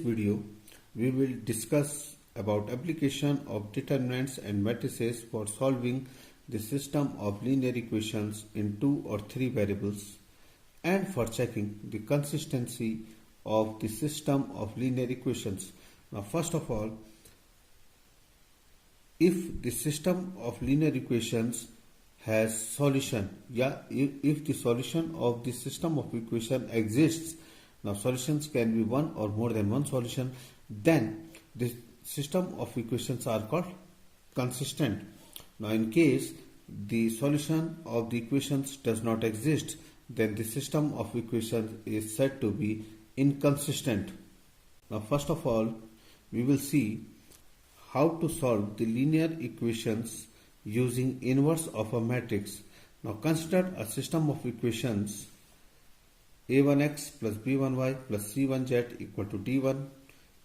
video, we will discuss about application of determinants and matrices for solving the system of linear equations in 2 or 3 variables and for checking the consistency of the system of linear equations. Now, first of all, if the system of linear equations has solution, if the solution of the system of equation exists, now solutions can be one or more than one solution, then the system of equations are called consistent. Now, in case the solution of the equations does not exist, then the system of equations is said to be inconsistent. Now, first of all, we will see how to solve the linear equations using inverse of a matrix. Now, consider a system of equations a1x plus b1y plus c1z equal to d1,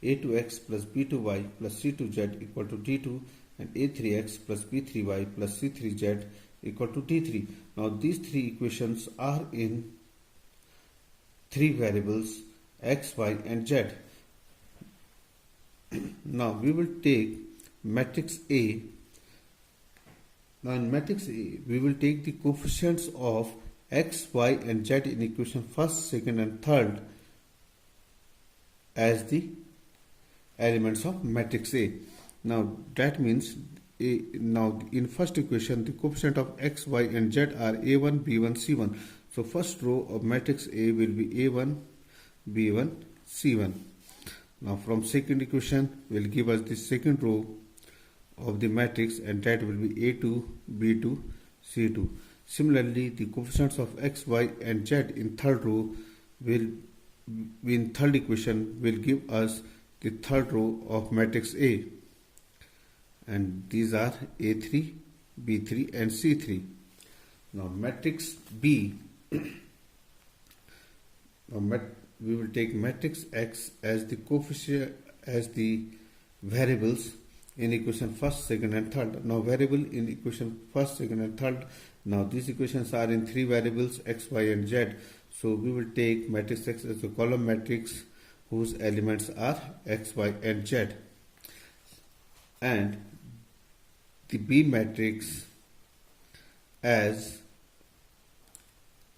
a2x plus b2y plus c2z equal to d2, and a3x plus b3y plus c3z equal to d3. Now, these three equations are in three variables x, y, and z. Now, we will take matrix A. Now, in matrix A, we will take the coefficients of x, y, and z in equation first, second, and third as the elements of matrix A. Now, that means now in first equation, the coefficient of x, y, and z are a1, b1, c1. So, first row of matrix A will be a1, b1, c1. Now, from second equation will give us the second row of the matrix, and that will be a2, b2, c2. Similarly, the coefficients of x, y, and z in third row will in third equation will give us the third row of matrix A, and these are a3, b3, and c3. Now, matrix B. We will take matrix X as the coefficient as the variables in equation first, second, and third. Now, variable in equation first, second, and third. Now, these equations are in three variables x, y, and z. So, we will take matrix X as a column matrix whose elements are x, y, and z, and the B matrix as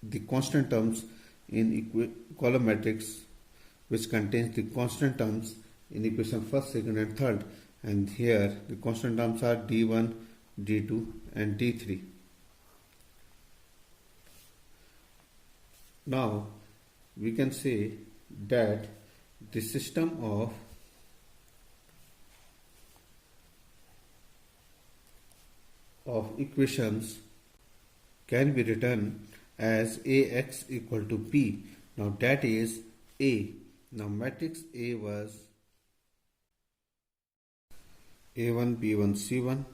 the constant terms in column matrix, which contains the constant terms in equation first, second, and third. And here the constant terms are d1, d2, and d3. Now, we can say that the system of equations can be written as ax equal to b. Now, that is A. Now, matrix A was a1, b1, c1,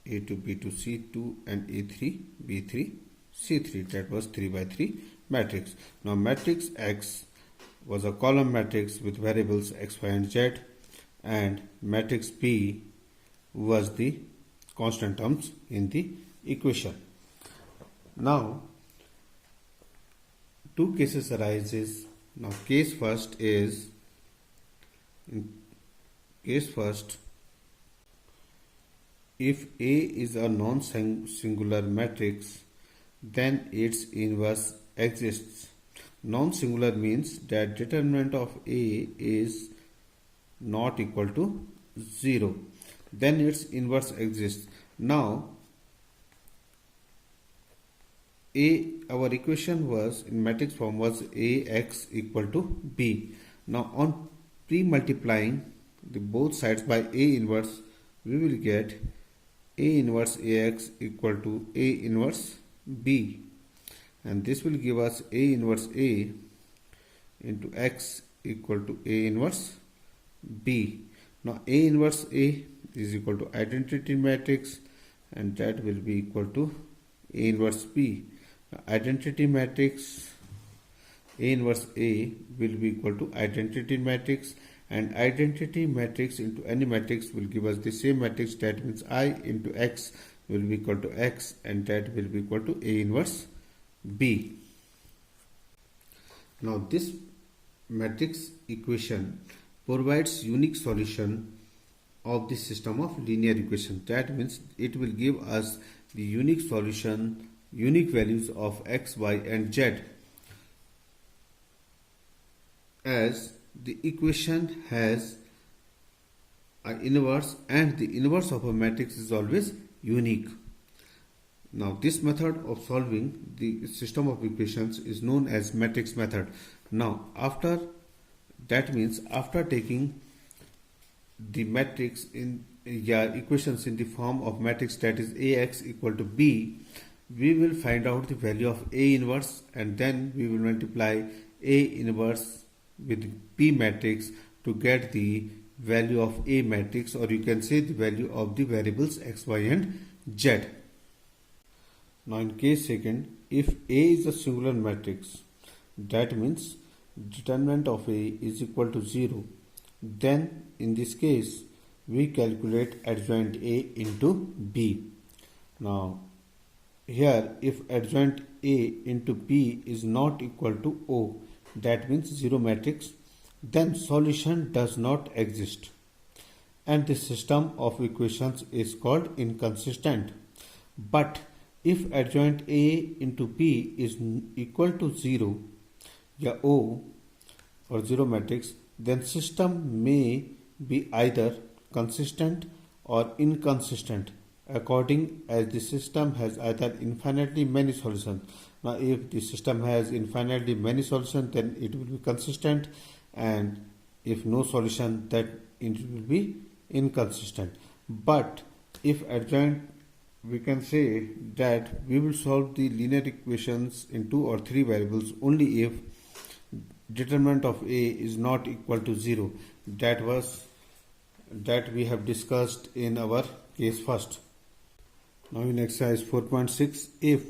a2, b2, c2, and a3, b3, c3. That was 3 by 3 matrix. Now, matrix X was a column matrix with variables x, y, and z, and matrix B was the constant terms in the equation. Now, two cases arises. Now, case first, if A is a non-singular matrix, then its inverse exists. Non-singular means that determinant of A is not equal to 0. Then its inverse exists. Now, our equation was in matrix form was Ax equal to B. Now, on pre-multiplying the both sides by A inverse, we will get A inverse Ax equal to A inverse B, and this will give us A inverse A into X equal to A inverse B. Now, A inverse A is equal to identity matrix, and that will be equal to A inverse B. Now, identity matrix A inverse A will be equal to identity matrix, and identity matrix into any matrix will give us the same matrix. That means I into X will be equal to X, and that will be equal to A inverse B. Now, this matrix equation provides unique solution of the system of linear equation. That means it will give us the unique solution, unique values of x, y and z, as the equation has an inverse and the inverse of a matrix is always unique. Now this method of solving the system of equations is known as matrix method. Now after taking the matrix in equations in the form of matrix, that is Ax equal to B, we will find out the value of A inverse and then we will multiply A inverse with B matrix to get the value of A matrix, or you can say the value of the variables x, y and z. Now in case second, if A is a singular matrix, that means determinant of A is equal to 0, then in this case we calculate adjoint A into B. Now here, if adjoint A into B is not equal to O, that means 0 matrix, then solution does not exist and the system of equations is called inconsistent. But if adjoint A into B is equal to 0 O or 0 matrix, then system may be either consistent or inconsistent according as the system has either infinitely many solutions. Now if the system has infinitely many solutions, then it will be consistent, and if no solution, that it will be inconsistent. But if adjoint, we can say that we will solve the linear equations in 2 or 3 variables only if determinant of A is not equal to 0. That we have discussed in our case first. Now in exercise 4.6, if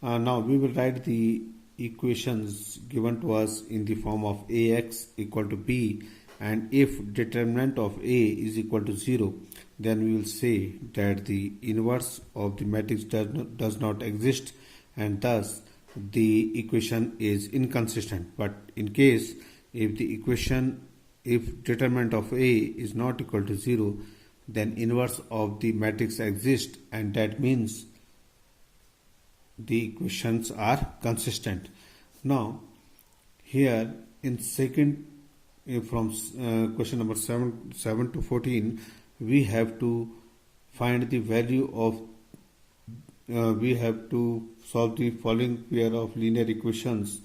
now we will write the equations given to us in the form of Ax equal to B, and if determinant of A is equal to 0, then we will say that the inverse of the matrix does not exist and thus the equation is inconsistent. But in case if determinant of A is not equal to 0, then inverse of the matrix exists, and that means the equations are consistent. Now here in second, from question number 7 to 14, we have to find the value of we have to solve the following pair of linear equations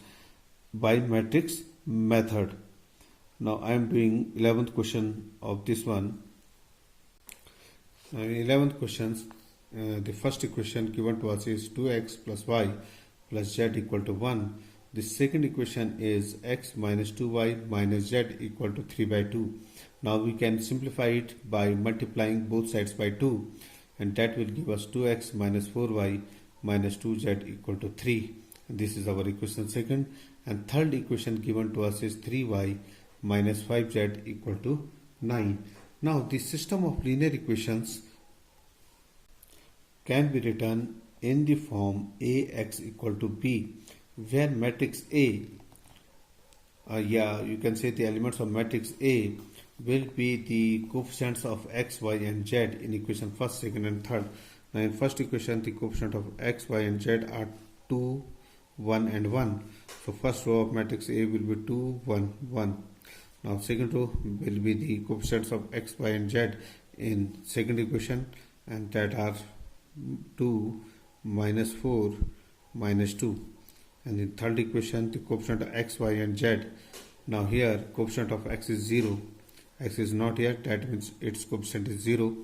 by matrix method. Now I am doing 11th question of this one. In 11th questions, the first equation given to us is 2x plus y plus z equal to 1. The second equation is x minus 2y minus z equal to 3 by 2. Now we can simplify it by multiplying both sides by 2, and that will give us 2x minus 4y minus 2z equal to 3. And this is our equation second. And third equation given to us is 3y minus 5z equal to 9. Now the system of linear equations can be written in the form Ax equal to B, where matrix A, you can say the elements of matrix A will be the coefficients of x, y and z in equation first, second and third. Now in first equation, the coefficient of x, y and z are 2, 1 and 1. So first row of matrix A will be 2, 1, 1. Now second row will be the coefficients of x, y and z in second equation, and that are 2, minus 4, minus 2. And in third equation, the coefficient of x, y and z. Now here coefficient of x is 0. X is not here, that means its coefficient is 0.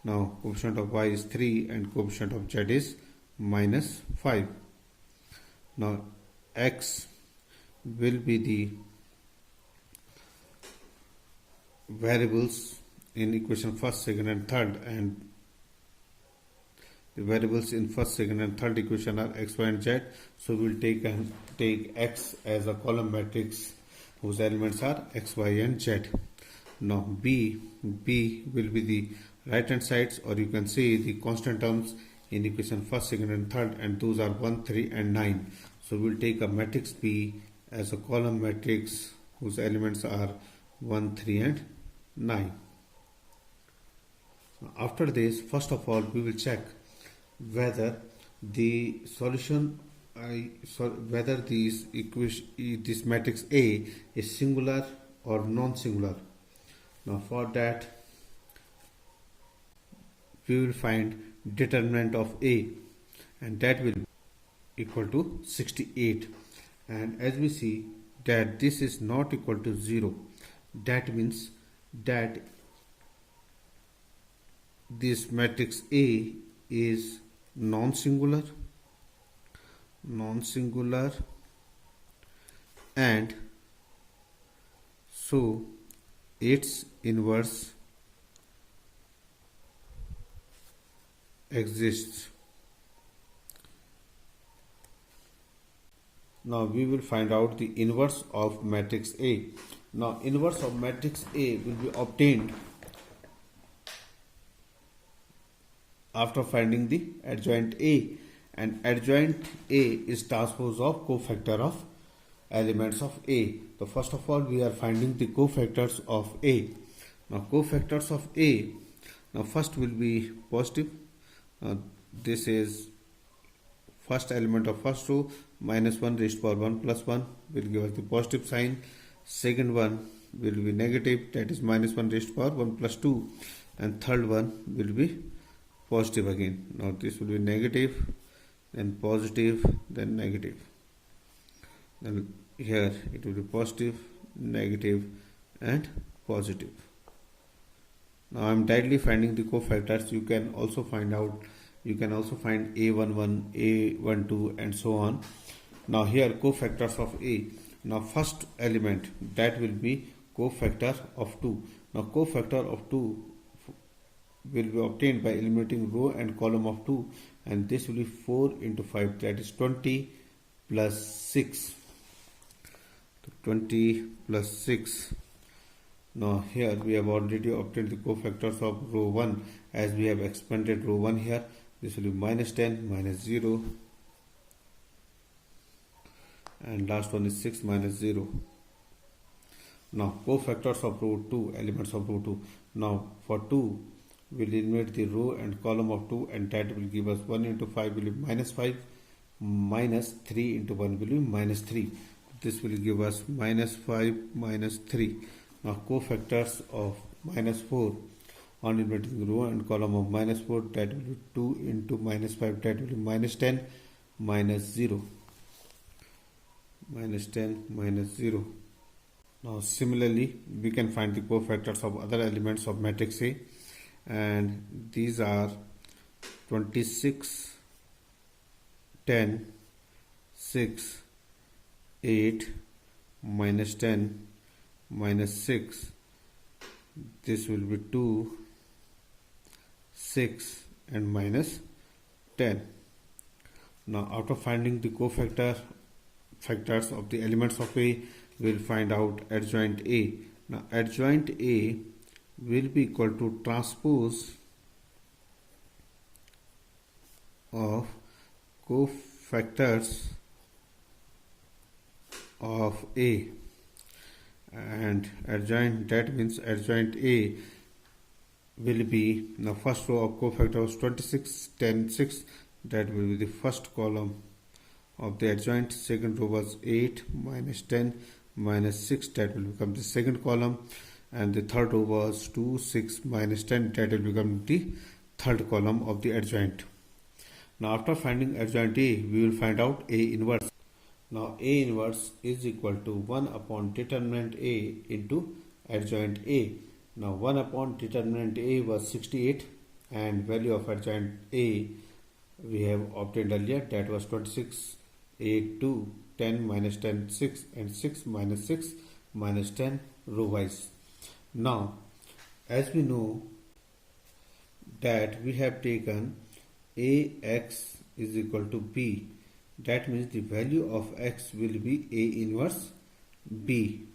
Now coefficient of y is 3 and coefficient of z is minus 5. Now x will be the variables in equation first, second and third, and the variables in first, second and third equation are x, y and z. So we will take x as a column matrix whose elements are x, y and z. Now B will be the right hand sides, or you can say the constant terms in equation first, second and third, and those are 1, 3 and 9. So we will take a matrix B as a column matrix whose elements are 1, 3 and 9. After this, first of all, we will check whether the solution whether this matrix A is singular or non-singular. Now for that, we will find determinant of A, and that will be equal to 68. And as we see that this is not equal to 0, that means that this matrix A is non-singular, and so its inverse exists. Now we will find out the inverse of matrix A. Now inverse of matrix A will be obtained after finding the adjoint A, and adjoint A is transpose of cofactor of elements of A. So first of all, we are finding the cofactors of A. Now cofactors of A, now first will be positive. This is first element of first row, minus 1 raised to power 1 plus 1 will give us the positive sign. Second one will be negative, that is minus 1 raised to power 1 plus 2, and third one will be positive again. Now this will be negative, then positive, then negative. Then here it will be positive, negative, and positive. Now I am directly finding the cofactors. You can also find A11, A12, and so on. Now here cofactors of A. Now first element, that will be cofactor of 2. Now cofactor of 2 will be obtained by eliminating row and column of 2, and this will be 4 into 5, that is 20 plus 6. 20 plus 6. Now here we have already obtained the cofactors of row 1, as we have expanded row 1 here. This will be minus 10 minus 0, and last one is 6 minus 0. Now cofactors of row 2, elements of row 2. Now for 2, we'll eliminate the row and column of 2, and that will give us 1 into 5 will be minus 5, minus 3 into 1 will be minus 3. This will give us minus 5 minus 3. Now cofactors of minus 4, on eliminating row and column of minus 4, that will be 2 into minus 5, that will be minus 10 minus 0. Minus 10 minus 0. Now similarly, we can find the cofactors of other elements of matrix A, and these are 26, 10, 6, 8, minus 10, minus 6. This will be 2, 6, and minus 10. Now after finding the factors of the elements of A, we will find out adjoint A. Now adjoint A will be equal to transpose of cofactors of A, and adjoint, that means adjoint A will be, now first row of cofactor was 26, 10, 6, that will be the first column of the adjoint. Second row was 8 minus 10 minus 6, that will become the second column, and the third row was 2, 6 minus 10, that will become the third column of the adjoint. Now after finding adjoint A, we will find out A inverse. Now A inverse is equal to 1 upon determinant A into adjoint A. Now 1 upon determinant A was 68, and value of adjoint A we have obtained earlier, that was 26, 8, 2, 10 minus 10, 6, and 6 minus 6 minus 10 row wise. Now as we know that we have taken AX is equal to B, that means the value of X will be A inverse B.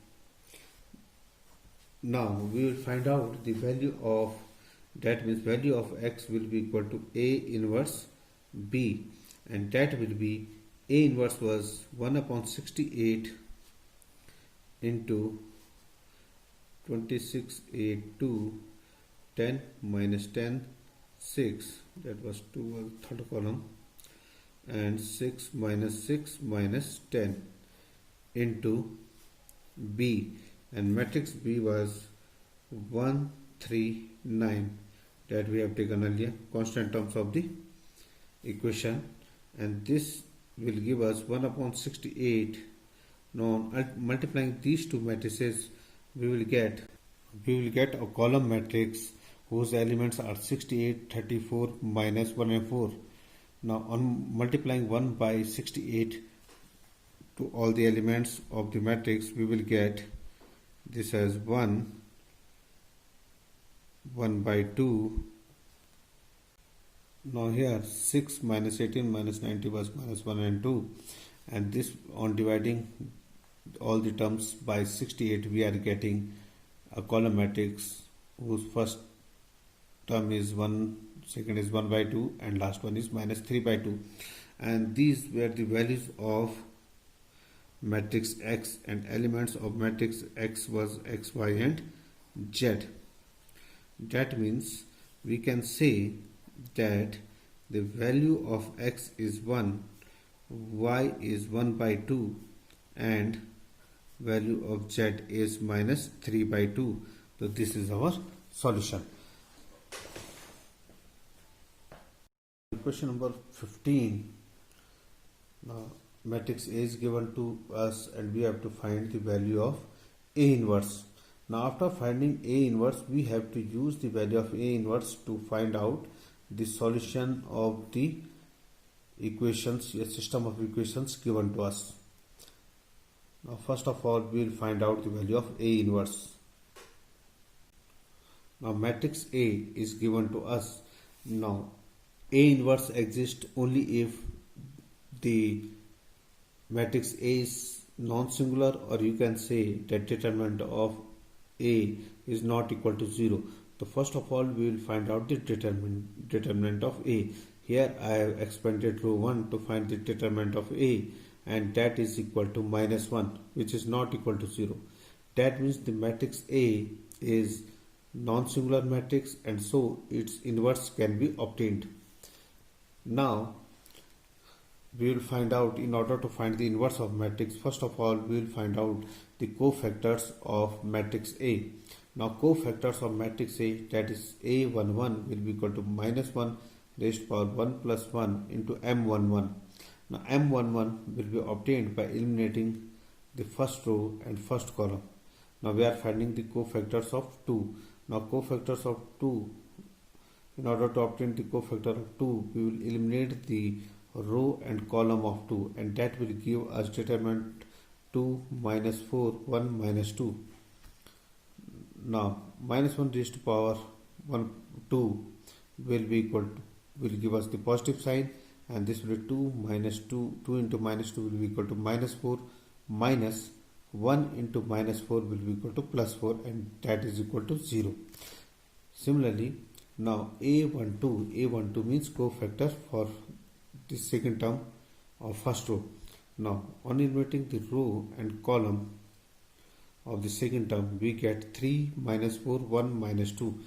Now we will find out the value of, that means value of X will be equal to A inverse B, and that will be A inverse was 1 upon 68 into 26, 8, 2, 10 minus 10, 6, that was 2, third column, and 6 minus 10 into B, and matrix B was 1, 3, 9, that we have taken earlier, constant terms of the equation, and this will give us 1 upon 68. Now multiplying these two matrices, we will get a column matrix whose elements are 68, 34, minus 1 and 4. Now on multiplying 1 by 68 to all the elements of the matrix, we will get this as 1 by 2. Now here 6 minus 18 minus 90 was minus 1 and 2, and this, on dividing all the terms by 68, we are getting a column matrix whose first term is 1, second is 1 by 2, and last one is minus 3 by 2. And these were the values of matrix X, and elements of matrix X was X, Y and Z. That means we can say that the value of X is 1, Y is 1 by 2, and value of Z is minus 3 by 2. So this is our solution. Question number 15. Now matrix A is given to us and we have to find the value of A inverse. Now after finding A inverse, we have to use the value of A inverse to find out the solution of the equations, a system of equations given to us. Now first of all, we will find out the value of A inverse. Now matrix A is given to us. Now A inverse exists only if the matrix A is non-singular, or you can say that determinant of A is not equal to 0. So first of all, we will find out the determinant of A. Here I have expanded row 1 to find the determinant of A, and that is equal to minus 1, which is not equal to 0. That means the matrix A is non-singular matrix, and so its inverse can be obtained. Now we will find out, in order to find the inverse of matrix, first of all we will find out the cofactors of matrix A. Now cofactors of matrix A, that is A11, will be equal to minus 1 raised to power 1 plus 1 into M11. Now M11 will be obtained by eliminating the first row and first column. Now we are finding the cofactors of 2. Now cofactors of 2, in order to obtain the cofactor of 2, we will eliminate the row and column of 2, and that will give us determinant 2 minus 4, 1 minus 2. Now minus 1 raised to power 2 will be equal to, will give us the positive sign, and this will be 2 minus 2, 2 into minus 2 will be equal to minus 4, minus 1 into minus 4 will be equal to plus 4, and that is equal to 0. Similarly, now A12 means cofactor for the second term of first row. Now on eliminating the row and column of the second term, we get 3 minus 4, 1 minus 2.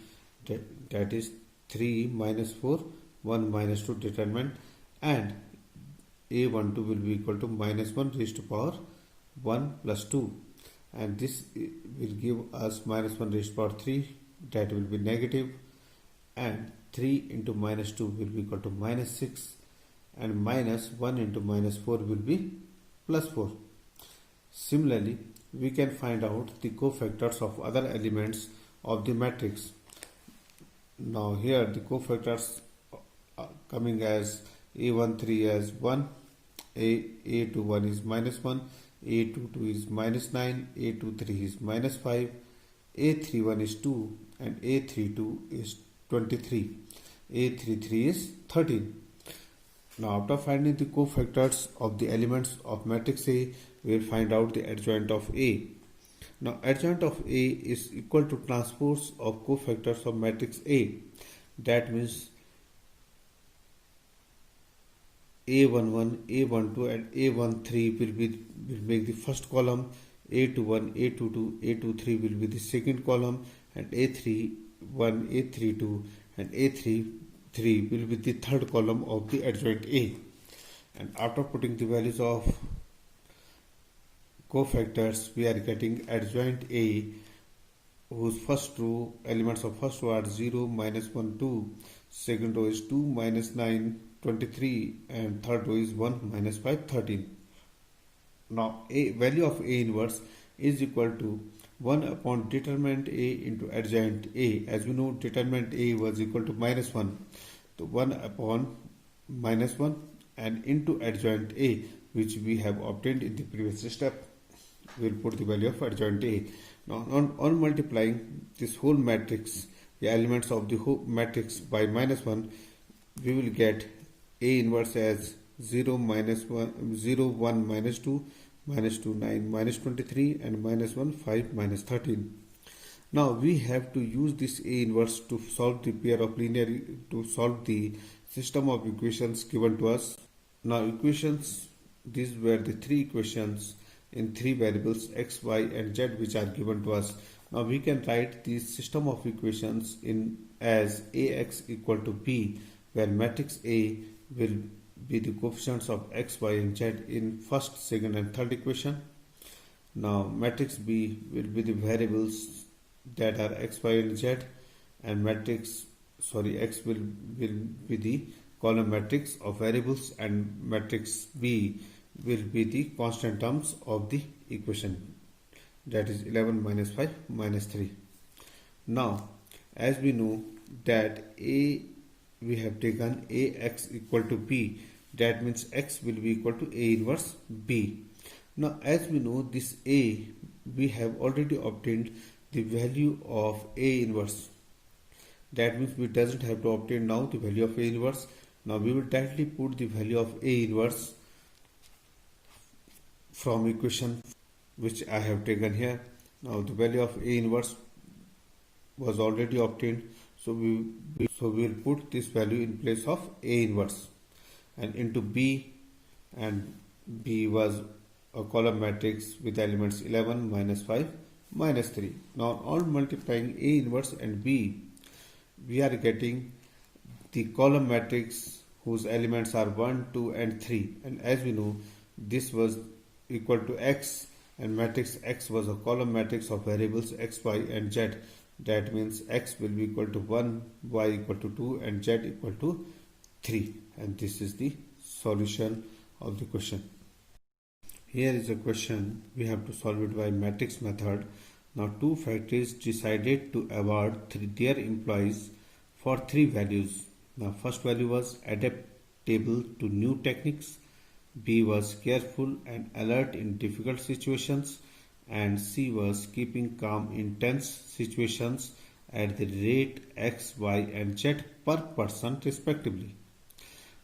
That is 3 minus 4, 1 minus 2 determinant, and A12 will be equal to minus 1 raised to power 1 plus 2, and this will give us minus 1 raised to power 3, that will be negative, and 3 into minus 2 will be equal to minus 6, and minus 1 into minus 4 will be plus 4. Similarly, we can find out the cofactors of other elements of the matrix. Now here the cofactors are coming as A13 as 1, A21 is minus 1, A22 is minus 9, A23 is minus 5, A31 is 2, and A32 is 23, A33 is 13. Now after finding the cofactors of the elements of matrix A, we will find out the adjoint of A. Now adjoint of A is equal to transpose of cofactors of matrix A. That means A11, A12 and A13 will make the first column, A21, A22, A23 will be the second column, and A31, A32 and A33 will be the third column of the adjoint A. And after putting the values of cofactors, we are getting adjoint A, whose first row, elements of first row are 0, minus 1, 2, second row is 2, minus 9, 23, and third row is 1, minus 5, 13. Now, A value of A inverse is equal to 1 upon determinant A into adjoint A. As we know, determinant A was equal to minus 1. So 1 upon minus 1 and into adjoint A, which we have obtained in the previous step. We will put the value of adjoint A. Now, on multiplying this whole matrix, the elements of the whole matrix by minus 1, we will get A inverse as 0, minus 1, 0, 1, minus 2, minus 2, 9, minus 23, and minus 1, 5, minus 13. Now we have to use this A inverse to solve the pair of to solve the system of equations given to us. Now equations, these were the three equations in three variables x, y, and z which are given to us. Now we can write the system of equations in as Ax equal to B, where matrix A will be the coefficients of x, y, and z in first, second, and third equation. Now matrix B will be the variables that are x, y, and z, and x will be the column matrix of variables, and matrix B will be the constant terms of the equation, that is 11, minus 5, minus 3. Now as we know that we have taken Ax equal to B, that means x will be equal to A inverse B. Now as we know this A, we have already obtained the value of A inverse. That means we doesn't have to obtain now the value of A inverse. Now we will directly put the value of A inverse from equation which I have taken here. Now the value of A inverse was already obtained, so we will put this value in place of A inverse and into B, and B was a column matrix with elements 11, minus 5, minus 3. Now on multiplying A inverse and B, we are getting the column matrix whose elements are 1, 2, and 3, and as we know this was equal to X, and matrix X was a column matrix of variables x, y, and z. That means X will be equal to 1, Y equal to 2, and Z equal to 3, and this is the solution of the question. Here is a question, we have to solve it by matrix method. Now two factories decided to award their employees for three values. Now first value was adaptable to new techniques, B was careful and alert in difficult situations, and C was keeping calm in tense situations at the rate X, Y, and Z per person respectively.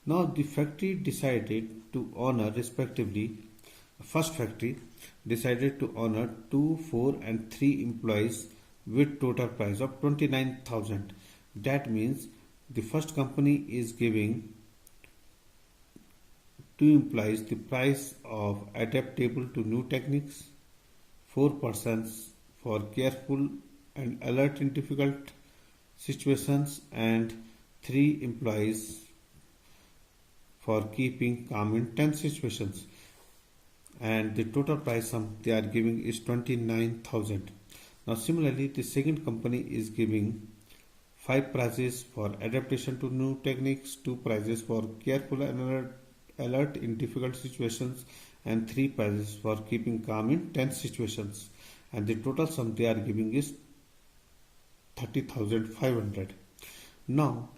Now the factory decided to honor respectively, first factory decided to honor 2, 4, and 3 employees with total price of 29,000. That means the first company is giving 2 employees the price of adaptable to new techniques, 4 persons for careful and alert in difficult situations, and 3 employees for keeping calm in tense situations, and the total price sum they are giving is 29,000. Now similarly the second company is giving 5 prizes for adaptation to new techniques, 2 prizes for careful and alert in difficult situations, and 3 prizes for keeping calm in tense situations, and the total sum they are giving is 30,500. Now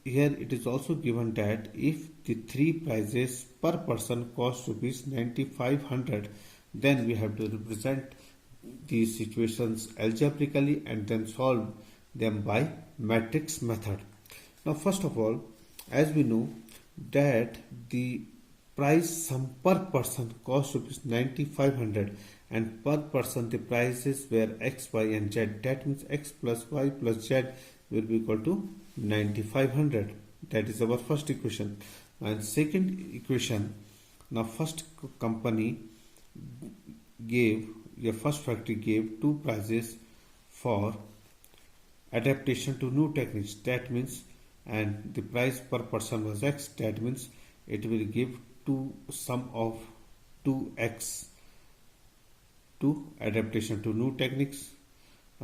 here it is also given that if the 3 prizes per person cost rupees 9,500, then we have to represent these situations algebraically and then solve them by matrix method. Now first of all, as we know that the price sum per person cost rupees 9,500, and per person the prices were x, y, and z. That means x plus y plus z will be equal to 9,500. That is our first equation. And second equation, now first company gave, your first factory gave two prices for adaptation to new techniques. That means, and the price per person was X. That means it will give two sum of 2X to adaptation to new techniques.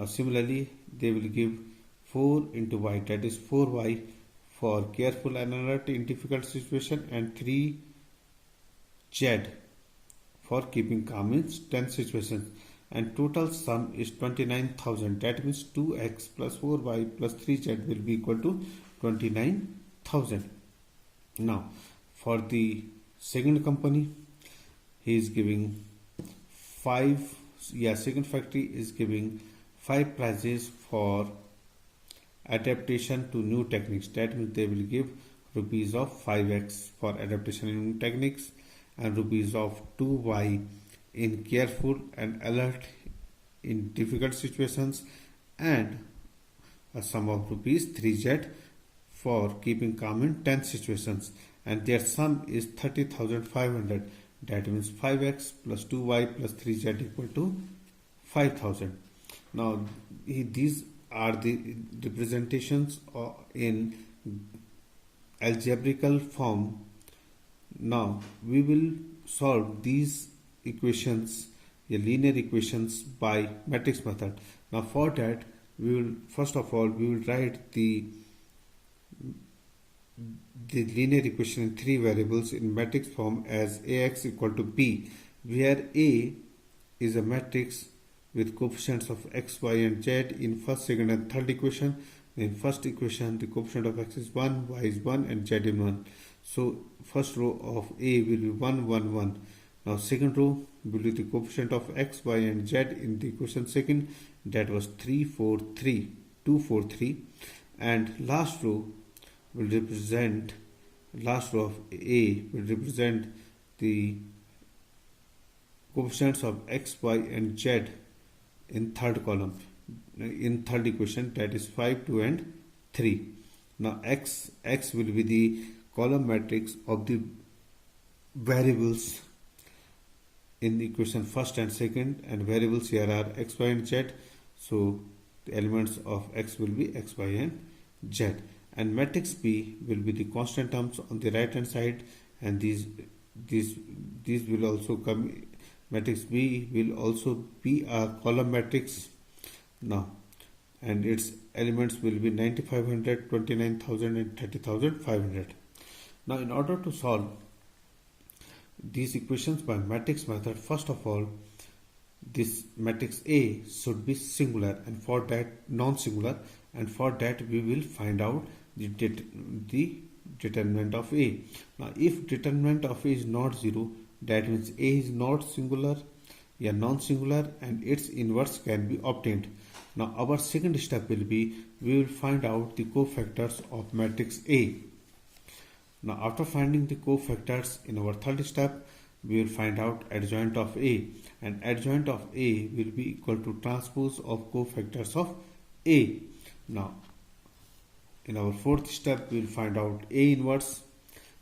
Similarly, they will give 4 into Y, that is 4Y for careful and alert in difficult situation, and 3Z for keeping calm in tense situations. And total sum is 29,000. That means 2X plus 4Y plus 3Z will be equal to 29,000. Now, for the second company, he is giving second factory is giving 5 prizes for adaptation to new techniques. That means they will give rupees of 5X for adaptation in new techniques, and rupees of 2Y in careful and alert in difficult situations, and a sum of rupees 3Z for keeping calm in tense situations, and their sum is 30,500. That means 5X plus 2Y plus 3Z equal to 5,000. Now these are the representations in algebraical form. Now we will solve these equations, the linear equations, by matrix method. Now for that, we will first of all write the linear equation in three variables in matrix form as Ax equal to B, where A is a matrix with coefficients of x, y and z in first, second and third equation. In first equation, the coefficient of x is 1, y is 1 and z is 1. So first row of A will be 1, 1, 1. Now second row will be the coefficient of x, y and z in the equation second, that was 3, 4, 3, 2, 4, 3. And last row will represent, last row of A will represent the coefficients of x, y and z in third column, in third equation, that is 5, 2 and 3. Now x will be the column matrix of the variables in the equation first and second, and variables here are x, y and z. So the elements of x will be x, y and z. And matrix B will be the constant terms on the right hand side, and these will also come. Matrix B will also be a column matrix now, and its elements will be 9,500, 29,000 and 30,500. Now in order to solve these equations by matrix method, first of all, this matrix A should be singular, and for that non-singular, and for that we will find out the determinant of A. Now if determinant of A is not 0, that means A is not singular, non-singular, and its inverse can be obtained. Now our second step will be, we will find out the cofactors of matrix A. Now after finding the cofactors, in our third step we will find out adjoint of A, and adjoint of A will be equal to transpose of cofactors of A. Now in our fourth step we will find out A inverse,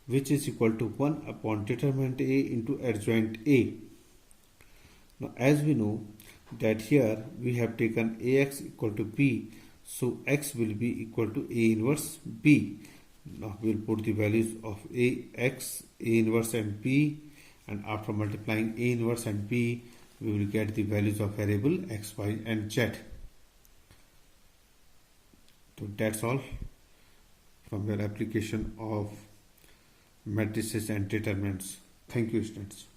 which is equal to 1 upon determinant A into adjoint A. Now as we know that here we have taken Ax equal to B, so x will be equal to A inverse B. Now we will put the values of Ax, A inverse and B, and after multiplying A inverse and B, we will get the values of variable x, y and z. So that's all from your application of matrices and determinants. Thank you, students.